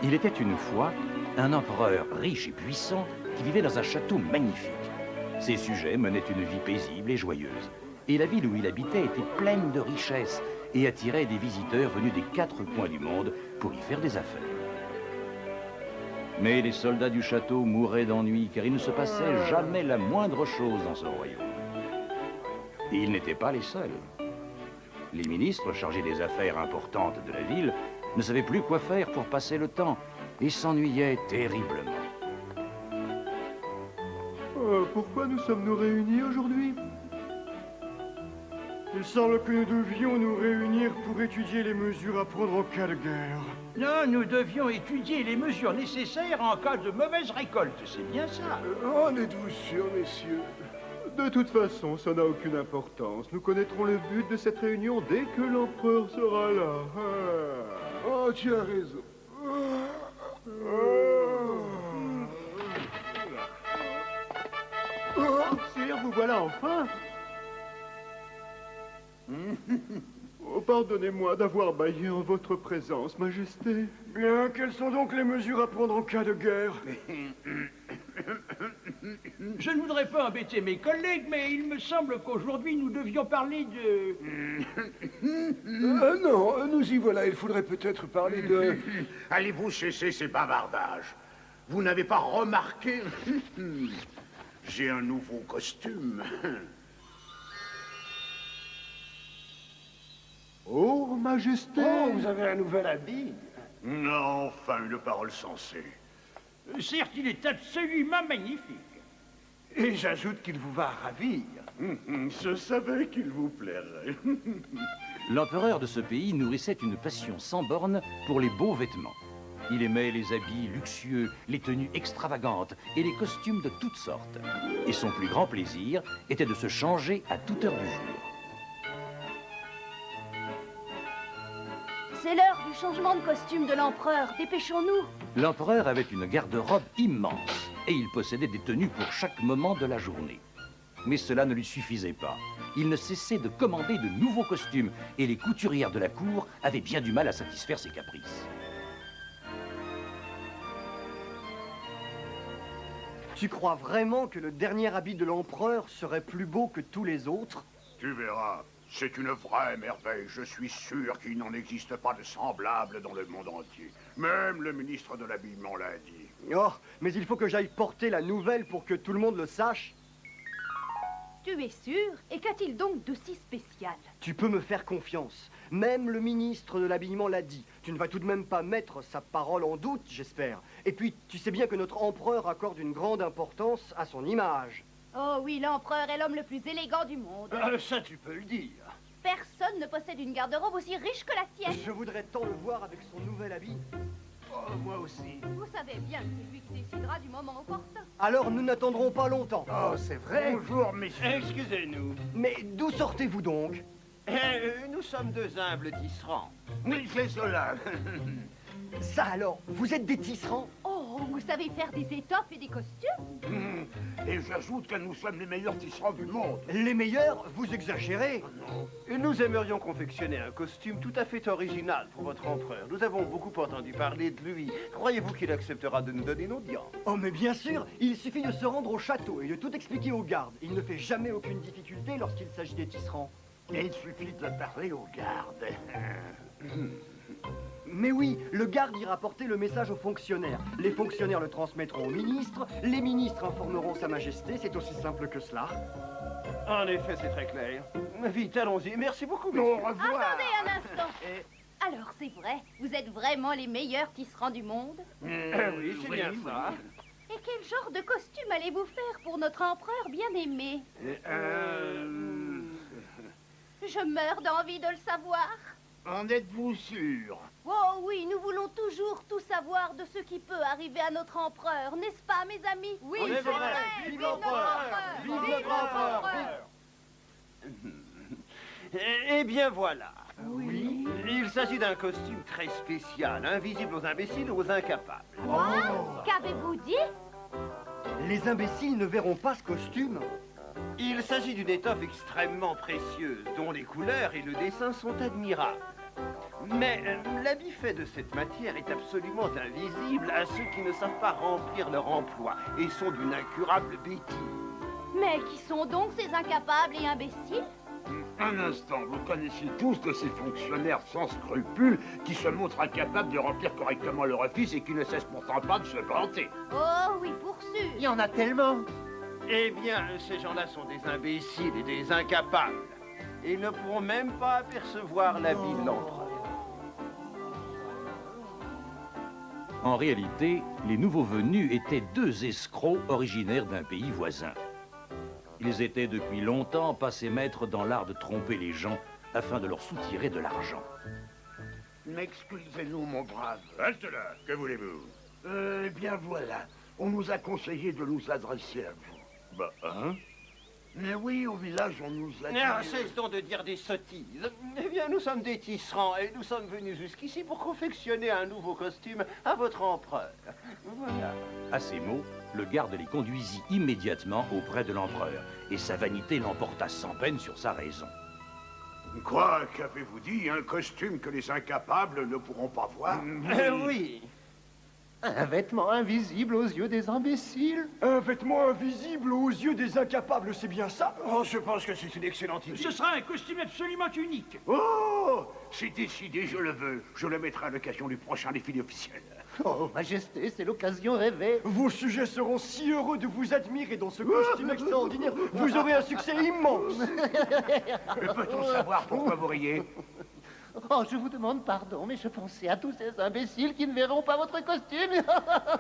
Il était une fois un empereur riche et puissant qui vivait dans un château magnifique. Ses sujets menaient une vie paisible et joyeuse. Et la ville où il habitait était pleine de richesses et attirait des visiteurs venus des 4 coins du monde pour y faire des affaires. Mais les soldats du château mouraient d'ennui car il ne se passait jamais la moindre chose dans ce royaume. Et ils n'étaient pas les seuls. Les ministres chargés des affaires importantes de la ville ne savaient plus quoi faire pour passer le temps et s'ennuyaient terriblement. Pourquoi nous sommes-nous réunis aujourd'hui? Il semble que nous devions nous réunir pour étudier les mesures à prendre en cas de guerre. Non, nous devions étudier les mesures nécessaires en cas de mauvaise récolte, c'est bien ça. En êtes-vous sûr, messieurs? De toute façon, ça n'a aucune importance. Nous connaîtrons le but de cette réunion dès que l'empereur sera là. Oh, tu as raison. Sire, vous voilà enfin. Oh, pardonnez-moi d'avoir bâillé en votre présence, Majesté. Bien, quelles sont donc les mesures à prendre en cas de guerre? Je ne voudrais pas embêter mes collègues, mais il me semble qu'aujourd'hui nous devions parler de... Non, nous y voilà. Il faudrait peut-être parler de... Allez-vous cesser ces bavardages? Vous n'avez pas remarqué? J'ai un nouveau costume. Oh, Majesté. Oh, vous avez un nouvel habit. Non, enfin, une parole sensée. Certes, il est absolument magnifique. Et j'ajoute qu'il vous va ravir. Je savais qu'il vous plairait. L'empereur de ce pays nourrissait une passion sans borne pour les beaux vêtements. Il aimait les habits luxueux, les tenues extravagantes et les costumes de toutes sortes. Et son plus grand plaisir était de se changer à toute heure du jour. C'est l'heure du changement de costume de l'empereur. Dépêchons-nous. L'empereur avait une garde-robe immense et il possédait des tenues pour chaque moment de la journée. Mais cela ne lui suffisait pas. Il ne cessait de commander de nouveaux costumes et les couturières de la cour avaient bien du mal à satisfaire ses caprices. Tu crois vraiment que le dernier habit de l'empereur serait plus beau que tous les autres? Tu verras, c'est une vraie merveille. Je suis sûr qu'il n'en existe pas de semblable dans le monde entier. Même le ministre de l'Habillement l'a dit. Oh, mais il faut que j'aille porter la nouvelle pour que tout le monde le sache. Tu es sûr? Et qu'a-t-il donc de si spécial? Tu peux me faire confiance. Même le ministre de l'Habillement l'a dit. Tu ne vas tout de même pas mettre sa parole en doute, j'espère. Et puis, tu sais bien que notre empereur accorde une grande importance à son image. Oh oui, l'empereur est l'homme le plus élégant du monde. Ça, tu peux le dire. Personne ne possède une garde-robe aussi riche que la tienne. Je voudrais tant le voir avec son nouvel habit. Oh, moi aussi. Vous savez bien que c'est lui qui décidera du moment opportun. Alors, nous n'attendrons pas longtemps. Oh, c'est vrai. Bonjour, messieurs. Excusez-nous. Mais d'où sortez-vous donc? Nous sommes deux humbles tisserands. Oui, c'est cela. Ça alors, vous êtes des tisserands? Oh, vous savez faire des étoffes et des costumes? Et j'ajoute que nous sommes les meilleurs tisserands du monde. Les meilleurs? Vous exagérez. Nous aimerions confectionner un costume tout à fait original pour votre empereur. Nous avons beaucoup entendu parler de lui. Croyez-vous qu'il acceptera de nous donner une audience? Oh mais bien sûr, il suffit de se rendre au château et de tout expliquer aux gardes. Il ne fait jamais aucune difficulté lorsqu'il s'agit des tisserands. Il suffit de parler aux gardes. Mais oui, le garde ira porter le message aux fonctionnaires. Les fonctionnaires le transmettront aux ministres, les ministres informeront Sa Majesté, c'est aussi simple que cela. En effet, c'est très clair. Vite, allons-y. Merci beaucoup, Au messieurs. revoir. Attendez un instant. Alors, c'est vrai, vous êtes vraiment les meilleurs tisserands du monde? Oui, c'est bien ça. Et quel genre de costume allez-vous faire pour notre empereur bien-aimé? Je meurs d'envie de le savoir. En êtes-vous sûr? Oh oui, nous voulons toujours tout savoir de ce qui peut arriver à notre empereur, n'est-ce pas, mes amis? Oui, c'est vrai. Vive notre empereur! Vive notre empereur! Eh bien, voilà. Oui. Il s'agit d'un costume très spécial, invisible aux imbéciles ou aux incapables. Qu'avez-vous dit? Les imbéciles ne verront pas ce costume. Il s'agit d'une étoffe extrêmement précieuse, dont les couleurs et le dessin sont admirables. Mais l'habit fait de cette matière est absolument invisible à ceux qui ne savent pas remplir leur emploi et sont d'une incurable bêtise. Mais qui sont donc ces incapables et imbéciles? Un instant, vous connaissez tous de ces fonctionnaires sans scrupules qui se montrent incapables de remplir correctement leur office et qui ne cessent pourtant pas de se planter. Oh oui, pour sûr. Il y en a tellement. Eh bien, ces gens-là sont des imbéciles et des incapables. Et ils ne pourront même pas apercevoir l'habit de l'empereur. En réalité, les nouveaux venus étaient deux escrocs originaires d'un pays voisin. Ils étaient depuis longtemps passés maîtres dans l'art de tromper les gens afin de leur soutirer de l'argent. Excusez-nous, mon brave. Reste là, que voulez-vous? Eh bien voilà, on nous a conseillé de nous adresser à vous. Bah, hein? Mais oui, au village, on nous a dit... Ah, cesse donc de dire des sottises. Eh bien, nous sommes des tisserands et nous sommes venus jusqu'ici pour confectionner un nouveau costume à votre empereur. Voilà. À ces mots, le garde les conduisit immédiatement auprès de l'empereur, et sa vanité l'emporta sans peine sur sa raison. Quoi, qu'avez-vous dit? Un costume que les incapables ne pourront pas voir? Oui. Un vêtement invisible aux yeux des imbéciles. Un vêtement invisible aux yeux des incapables, c'est bien ça? Oh, je pense que c'est une excellente idée. Ce sera un costume absolument unique. Oh! C'est décidé, je le veux. Je le mettrai à l'occasion du prochain défilé officiel. Oh, Majesté, c'est l'occasion rêvée. Vos sujets seront si heureux de vous admirer dans ce costume extraordinaire. Vous aurez un succès immense. Peut-on savoir pourquoi vous riez? Oh, je vous demande pardon, mais je pensais à tous ces imbéciles qui ne verront pas votre costume.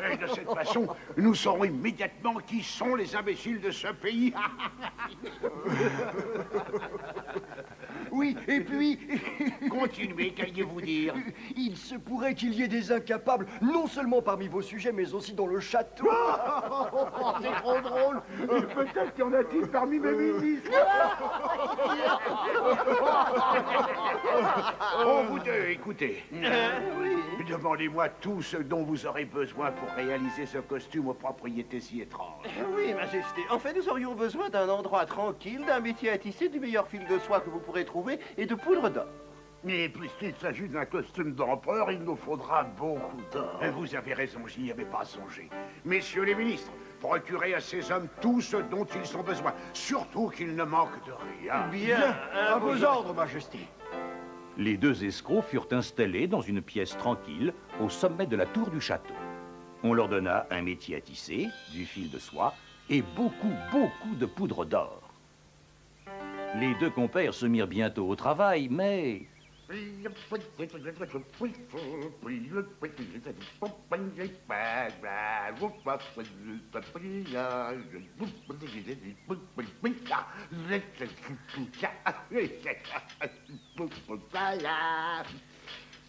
Et de cette façon, nous saurons immédiatement qui sont les imbéciles de ce pays. Oui, et puis, Continuez, qu'alliez-vous dire? il se pourrait qu'il y ait des incapables, non seulement parmi vos sujets, mais aussi dans le château. C'est trop drôle. Peut-être qu'il y en a-t-il parmi mes ministres. Oh, vous deux, écoutez. Oui. Demandez-moi tout ce dont vous aurez besoin pour réaliser ce costume aux propriétés si étranges. Oui, Majesté. En fait, nous aurions besoin d'un endroit tranquille, d'un métier à tisser, du meilleur fil de soie que vous pourrez trouver et de poudre d'or. Mais puisqu'il s'agit d'un costume d'empereur, il nous faudra beaucoup d'or. Vous avez raison, je n'y avais pas songé. Messieurs les ministres, procurez à ces hommes tout ce dont ils ont besoin. Surtout qu'ils ne manquent de rien. Bien, À vos ordres, Majesté. Les deux escrocs furent installés dans une pièce tranquille au sommet de la tour du château. On leur donna un métier à tisser, du fil de soie et beaucoup de poudre d'or. Les deux compères se mirent bientôt au travail, mais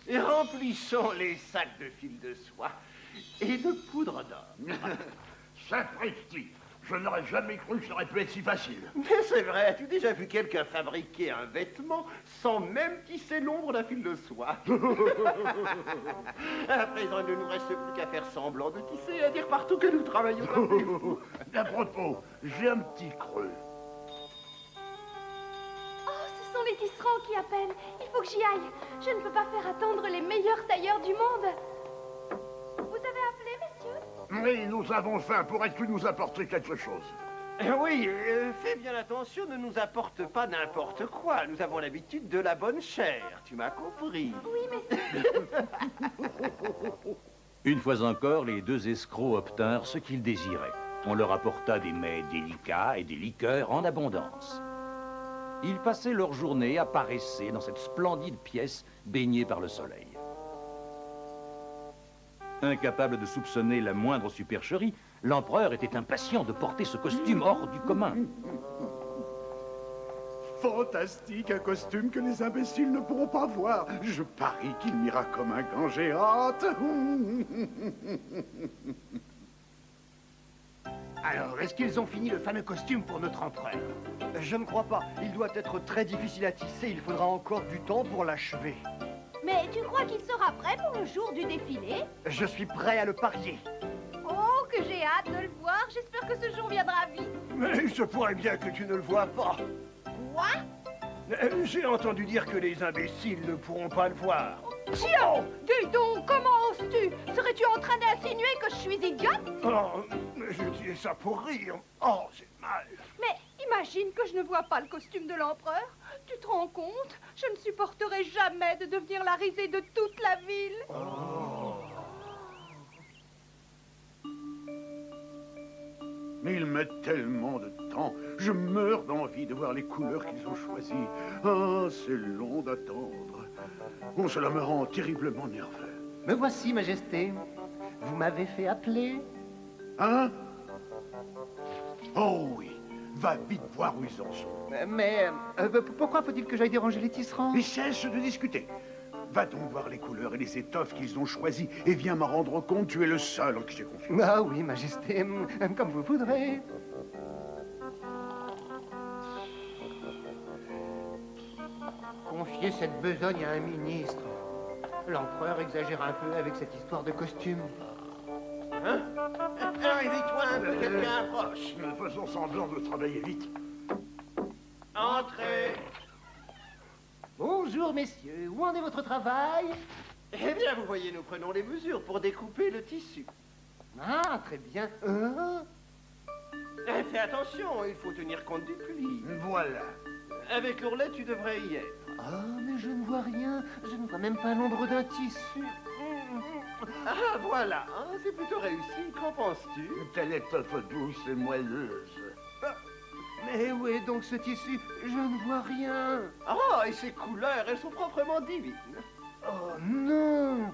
Et remplissons les sacs de fil de soie et de poudre d'or. Sapristi, je n'aurais jamais cru que ça aurait pu être si facile. Mais c'est vrai, as-tu déjà vu quelqu'un fabriquer un vêtement sans même tisser l'ombre d'un fil de soie? À présent, il ne nous reste plus qu'à faire semblant de tisser et à dire partout que nous travaillons comme des fous. À propos, j'ai un petit creux. Oh, ce sont les tisserands qui appellent. Il faut que j'y aille. Je ne peux pas faire attendre les meilleurs tailleurs du monde. Vous avez appelé, messieurs? Oui, nous avons faim. Pourrais-tu nous apporter quelque chose? Oui, fais bien attention, ne nous apporte pas n'importe quoi. Nous avons l'habitude de la bonne chair, tu m'as compris. Oui, mais... une fois encore, les deux escrocs obtinrent ce qu'ils désiraient. On leur apporta des mets délicats et des liqueurs en abondance. Ils passaient leur journée à paresser dans cette splendide pièce baignée par le soleil. Incapable de soupçonner la moindre supercherie, l'empereur était impatient de porter ce costume hors du commun. Fantastique, un costume que les imbéciles ne pourront pas voir. Je parie qu'il m'ira comme un grand géante. Alors, est-ce qu'ils ont fini le fameux costume pour notre empereur? Je ne crois pas. Il doit être très difficile à tisser. Il faudra encore du temps pour l'achever. Mais tu crois qu'il sera prêt pour le jour du défilé? Je suis prêt à le parier. Oh, que j'ai hâte de le voir. J'espère que ce jour viendra vite. Mais il se pourrait bien que tu ne le vois pas. Quoi? J'ai entendu dire que les imbéciles ne pourront pas le voir. Tiens, dis donc, comment oses-tu? Serais-tu en train d'insinuer que je suis idiote? Oh, je disais ça pour rire. Oh, c'est mal. Mais imagine que je ne vois pas le costume de l'empereur. Tu te rends compte? Je ne supporterai jamais de devenir la risée de toute la ville. Mais ils mettent tellement de temps. Je meurs d'envie de voir les couleurs qu'ils ont choisies. Ah, c'est long d'attendre. Bon, cela me rend terriblement nerveux. Me voici, Majesté. Vous m'avez fait appeler. Hein? Oh oui, va vite voir où ils en sont. Mais pourquoi faut-il que j'aille déranger les tisserands? Et cesse de discuter. Va donc voir les couleurs et les étoffes qu'ils ont choisies et viens m'en rendre compte, tu es le seul en qui j'ai confiance. Ah oui, Majesté, comme vous voudrez. Confier cette besogne à un ministre. L'empereur exagère un peu avec cette histoire de costume. Hein? Invite-toi un peu, quelqu'un approche. Faisons semblant de travailler vite. Entrez. Bonjour, messieurs. Où en est votre travail? Eh bien, vous voyez, nous prenons les mesures pour découper le tissu. Ah, très bien. Fais attention, il faut tenir compte du pli. Voilà. Avec l'ourlet, tu devrais y être. Ah, mais je ne vois rien. Je ne vois même pas l'ombre d'un tissu. Ah, voilà, hein, c'est plutôt réussi. Qu'en penses-tu? Telle étoffe douce et moelleuse. Mais où est donc ce tissu? Je ne vois rien. Ah, et ces couleurs, elles sont proprement divines. Oh non!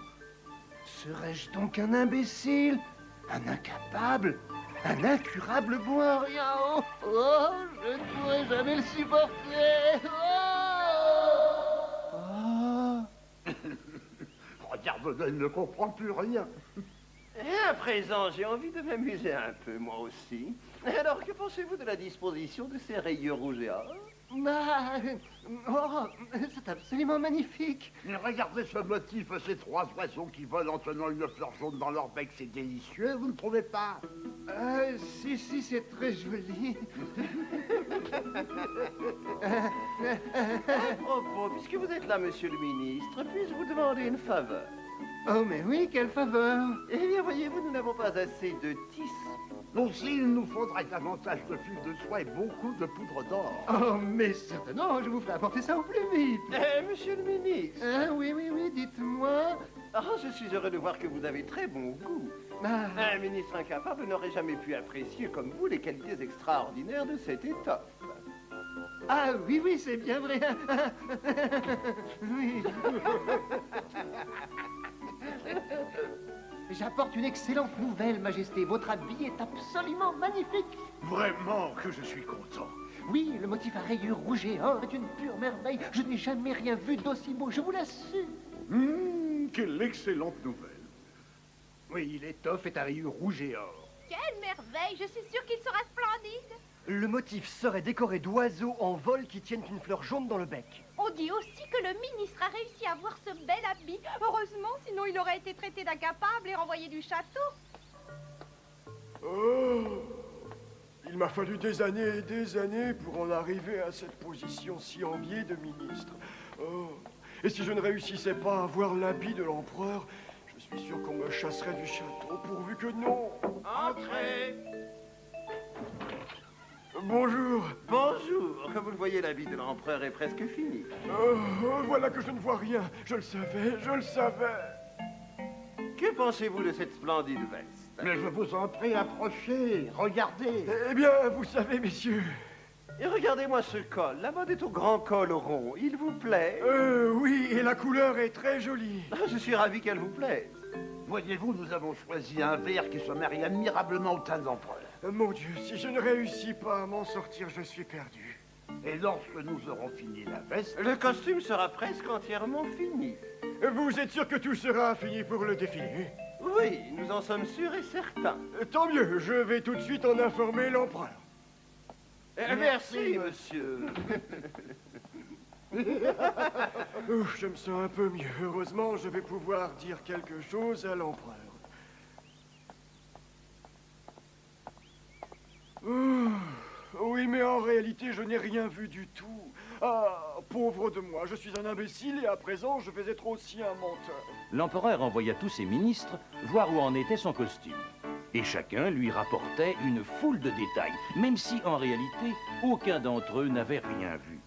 Serais-je donc un imbécile? Un incapable? Un incurable bon à rien? Oh, je ne pourrai jamais le supporter! Regarde, il ne comprend plus rien. Et à présent, j'ai envie de m'amuser un peu, moi aussi. Alors, que pensez-vous de la disposition de ces rayures rouges et or? C'est absolument magnifique. Mais regardez ce motif, ces trois oiseaux qui volent en tenant une fleur jaune dans leur bec, c'est délicieux, vous ne trouvez pas? Si, c'est très joli. À propos, puisque vous êtes là, monsieur le ministre, puis-je vous demander une faveur? Oh, mais oui, quelle faveur. Eh bien, voyez-vous, nous n'avons pas assez de tissu. Aussi, il nous faudrait davantage de fil de soie et beaucoup de poudre d'or. Oh, mais certainement, je vous ferai apporter ça au plus vite. Monsieur le ministre. Oui, dites-moi. Ah, je suis heureux de voir que vous avez très bon goût. Un ministre incapable n'aurait jamais pu apprécier comme vous les qualités extraordinaires de cette étoffe. Ah oui, c'est bien vrai. Oui. J'apporte une excellente nouvelle, Majesté. Votre habit est absolument magnifique. Vraiment que je suis content. Oui, le motif à rayures rouges et or est une pure merveille. Je n'ai jamais rien vu d'aussi beau, je vous l'assure. Quelle excellente nouvelle. Oui, l'étoffe est à rayures rouges et or. Quelle merveille! Je suis sûre qu'il sera splendide. Le motif serait décoré d'oiseaux en vol qui tiennent une fleur jaune dans le bec. On dit aussi que le ministre a réussi à avoir ce bel habit. Heureusement, sinon il aurait été traité d'incapable et renvoyé du château. Oh! Il m'a fallu des années et des années pour en arriver à cette position si enviée de ministre. Oh! Et si je ne réussissais pas à avoir l'habit de l'empereur, je suis sûr qu'on me chasserait du château, pourvu que non. Entrez. Bonjour. Bonjour. Comme vous le voyez, l'habit de l'empereur est presque fini. Voilà que je ne vois rien. Je le savais. Que pensez-vous de cette splendide veste? Mais je vous en prie, approchez, regardez. Eh bien, vous savez, messieurs... Et regardez-moi ce col. La mode est au grand col rond. Il vous plaît? Oui, et la couleur est très jolie. Je suis ravi qu'elle vous plaise. Voyez-vous, nous avons choisi un verre qui se marie admirablement au teint de l'empereur. Mon Dieu, si je ne réussis pas à m'en sortir, je suis perdu. Et lorsque nous aurons fini la veste... Le costume sera presque entièrement fini. Vous êtes sûr que tout sera fini pour le défilé? Oui, nous en sommes sûrs et certains. Tant mieux, je vais tout de suite en informer l'empereur. Merci, monsieur. Ouf, je me sens un peu mieux. Heureusement, je vais pouvoir dire quelque chose à l'empereur. Oui, mais en réalité, je n'ai rien vu du tout. Ah, pauvre de moi, je suis un imbécile et à présent, je vais être aussi un menteur. L'empereur envoya tous ses ministres voir où en était son costume. Et chacun lui rapportait une foule de détails, même si en réalité, aucun d'entre eux n'avait rien vu.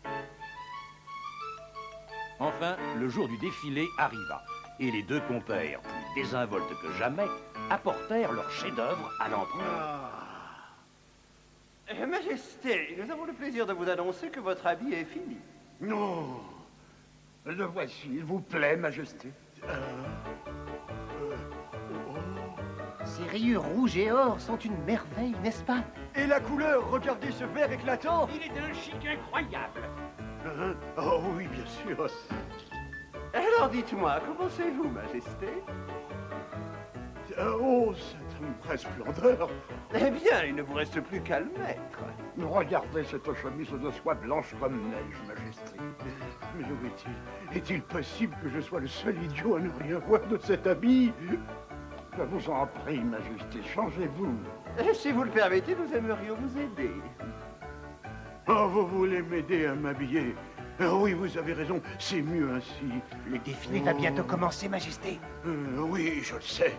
Enfin, le jour du défilé arriva, et les deux compères, plus désinvoltes que jamais, apportèrent leur chef-d'œuvre à l'empereur. Majesté, nous avons le plaisir de vous annoncer que votre habit est fini. Non. Le voici, il vous plaît, Majesté. Ces rayures rouges et or sont une merveille, n'est-ce pas? Et la couleur, regardez ce vert éclatant. Il est d'un chic incroyable. Oh oui, bien sûr. Alors dites-moi, qu'en pensez-vous, Majesté? Oh, c'est une vraie splendeur. Eh bien, il ne vous reste plus qu'à le mettre. Regardez cette chemise de soie blanche comme neige, Majesté. Mais où est-il? Est-il possible que je sois le seul idiot à ne rien voir de cet habit? Je vous en prie, Majesté, changez-vous. Si vous le permettez, nous aimerions vous aider. Oh, vous voulez m'aider à m'habiller? Oui, vous avez raison, c'est mieux ainsi. Le défilé va bientôt commencer, Majesté. Oui, je le sais.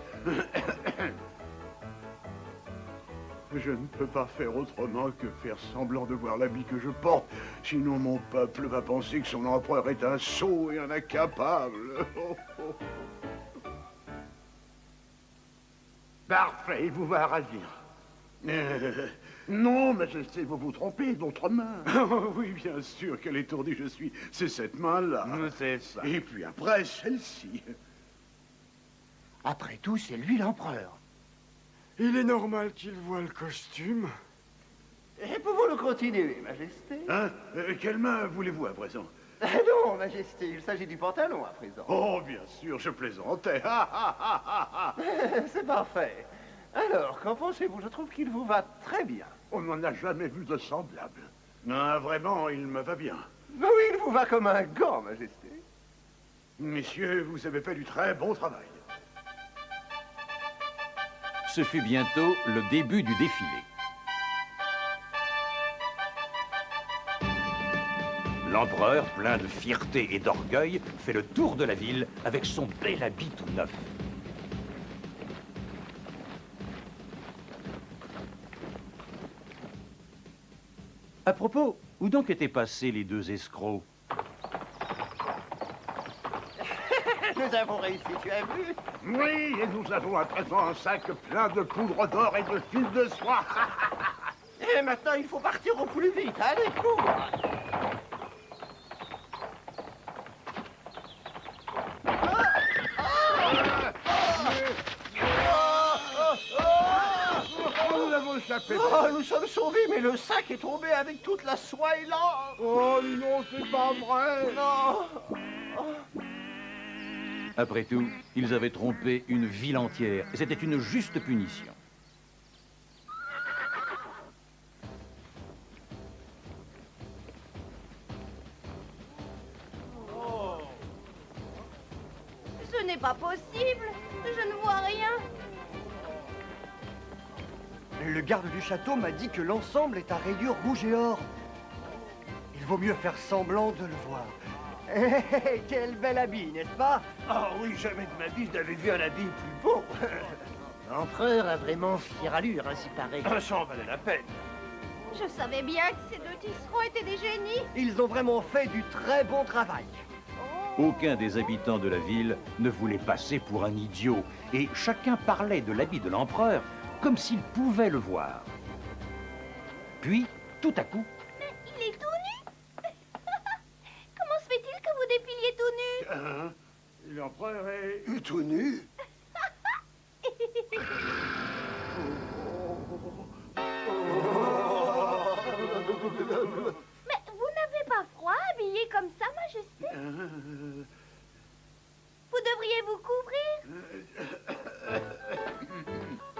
Je ne peux pas faire autrement que faire semblant de voir l'habit que je porte. Sinon, mon peuple va penser que son empereur est un sot et un incapable. Parfait, il vous va ravir. Non, Majesté, vous vous trompez, d'autres mains. Oui, bien sûr, quel étourdi je suis. C'est cette main-là. C'est ça. Et puis après, celle-ci. Après tout, c'est lui l'empereur. Il est normal qu'il voie le costume. Et pouvons-nous continuer, Majesté? Hein? Quelle main voulez-vous à présent? Non, Majesté, il s'agit du pantalon à présent. Oh, bien sûr, je plaisantais. C'est parfait. Alors, qu'en pensez-vous? Je trouve qu'il vous va très bien. On n'en a jamais vu de semblable. Non, vraiment, il me va bien. Oui, il vous va comme un gant, Majesté. Messieurs, vous avez fait du très bon travail. Ce fut bientôt le début du défilé. L'empereur, plein de fierté et d'orgueil, fait le tour de la ville avec son bel habit tout neuf. À propos, où donc étaient passés les deux escrocs? Nous avons réussi, tu as vu? Oui, et nous avons à présent un sac plein de poudre d'or et de fils de soie. Et maintenant, il faut partir au plus vite. Allez, cours! Nous avons échappé. Oh, nous sommes sauvés, mais le sac est tombé avec toute la soie et l'or. Oh non, c'est pas vrai. Non. Après tout, ils avaient trompé une ville entière, et c'était une juste punition. Ce n'est pas possible. Je ne vois rien. Le garde du château m'a dit que l'ensemble est à rayures rouges et or. Il vaut mieux faire semblant de le voir. Hé, quel bel habit, n'est-ce pas? Oh oui, jamais de ma vie, je n'avais vu un habit plus beau. L'empereur a vraiment fière allure, ainsi paraît. Ça en valait la peine. Je savais bien que ces deux tisserands étaient des génies. Ils ont vraiment fait du très bon travail. Aucun des habitants de la ville ne voulait passer pour un idiot, et chacun parlait de l'habit de l'empereur comme s'il pouvait le voir. Puis, tout à coup, Mais il est tout nu. Comment se fait-il que vous défiliez tout nu? L'empereur est... Tout nu? Mais vous n'avez pas froid habillé comme ça, Majesté? Vous devriez vous couvrir.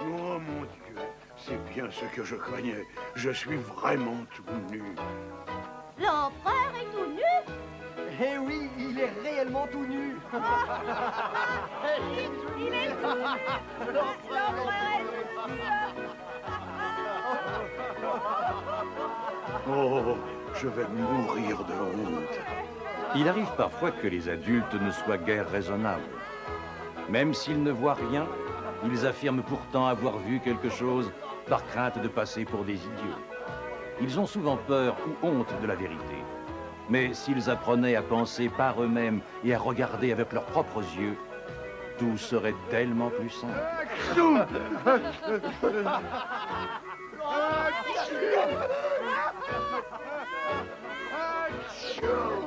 Oh mon Dieu, c'est bien ce que je craignais. Je suis vraiment tout nu. L'empereur est tout nu. Eh oui, il est réellement tout nu. Il est tout nu. L'empereur est tout nu. Oh, Je vais mourir de honte. Il arrive parfois que les adultes ne soient guère raisonnables. Même s'ils ne voient rien, ils affirment pourtant avoir vu quelque chose par crainte de passer pour des idiots. Ils ont souvent peur ou honte de la vérité. Mais s'ils apprenaient à penser par eux-mêmes et à regarder avec leurs propres yeux, tout serait tellement plus simple. Achou!